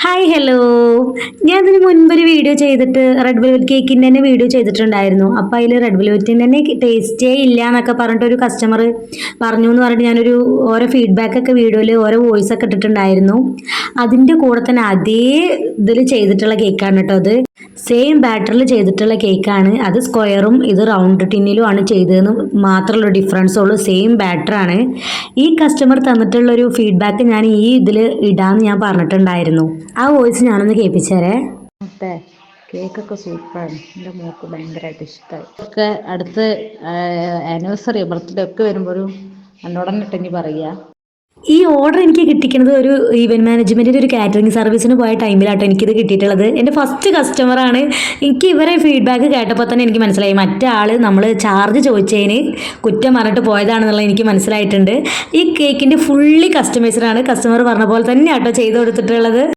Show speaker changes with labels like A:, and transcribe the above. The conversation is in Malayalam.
A: Hi hello. ഞാൻ ഇതിന് മുൻപൊരു വീഡിയോ ചെയ്തിട്ട് റെഡ് വെൽവെറ്റ് കേക്കിൻ്റെ തന്നെ വീഡിയോ ചെയ്തിട്ടുണ്ടായിരുന്നു. അപ്പോൾ അതിൽ റെഡ് വെൽവെറ്റിൻ്റെ തന്നെ ടേസ്റ്റേ ഇല്ല എന്നൊക്കെ പറഞ്ഞിട്ട് ഒരു കസ്റ്റമർ പറഞ്ഞു എന്ന് പറഞ്ഞിട്ട് ഞാനൊരു ഓരോ ഫീഡ്ബാക്കൊക്കെ വീഡിയോയിൽ ഓരോ വോയിസ് ഒക്കെ ഇട്ടിട്ടുണ്ടായിരുന്നു. അതിൻ്റെ കൂടെ തന്നെ അതേ ഇതിൽ ചെയ്തിട്ടുള്ള കേക്കാണ് കേട്ടോ അത്. സെയിം ബാറ്ററിൽ ചെയ്തിട്ടുള്ള കേക്കാണ്. അത് സ്ക്വയറും ഇത് റൗണ്ട് ടിന്നിലും ആണ് ചെയ്തതെന്ന് മാത്രമുള്ള ഡിഫറൻസ് ഉള്ളൂ. സെയിം ബാറ്ററാണ്. ഈ കസ്റ്റമർ തന്നിട്ടുള്ള ഒരു ഫീഡ്ബാക്ക് ഞാൻ ഈ ഇതിൽ ഇടാമെന്ന് ഞാൻ പറഞ്ഞിട്ടുണ്ടായിരുന്നു. ആ വോയിസ് ഞാനൊന്ന് കേൾപ്പിച്ചേരേ.
B: മറ്റേ കേക്കൊക്കെ സൂപ്പറാണ്. എൻ്റെ മോൾക്ക് ഭയങ്കരമായിട്ട് ഇഷ്ടമായി. ഒക്കെ അടുത്ത് ആനിവേഴ്സറി ബർത്ത്ഡേ ഒക്കെ വരുമ്പോഴും എന്നോടന്നെ ഇട്ടെങ്കിൽ പറയുക.
A: ഈ ഓർഡർ എനിക്ക് കിട്ടിക്കുന്നത് ഒരു ഈവൻറ്റ് മാനേജ്മെൻറ്റിൻ്റെ ഒരു കാറ്ററിംഗ് സർവീസിന് പോയ ടൈമിലാട്ടോ എനിക്കിത് കിട്ടിയിട്ടുള്ളത്. എൻ്റെ ഫസ്റ്റ് കസ്റ്റമറാണ്. എനിക്ക് ഇവരെ ഫീഡ്ബാക്ക് കേട്ടപ്പോൾ തന്നെ എനിക്ക് മനസ്സിലായി മറ്റേ ആൾ നമ്മൾ ചാർജ് ചോദിച്ചതിന് കുറ്റം പറഞ്ഞിട്ട് പോയതാണെന്നുള്ളത് എനിക്ക് മനസ്സിലായിട്ടുണ്ട്. ഈ കേക്കിൻ്റെ ഫുള്ളി കസ്റ്റമൈസ്ഡാണ്. കസ്റ്റമർ പറഞ്ഞ പോലെ തന്നെ ആട്ടോ ചെയ്ത് കൊടുത്തിട്ടുള്ളത്.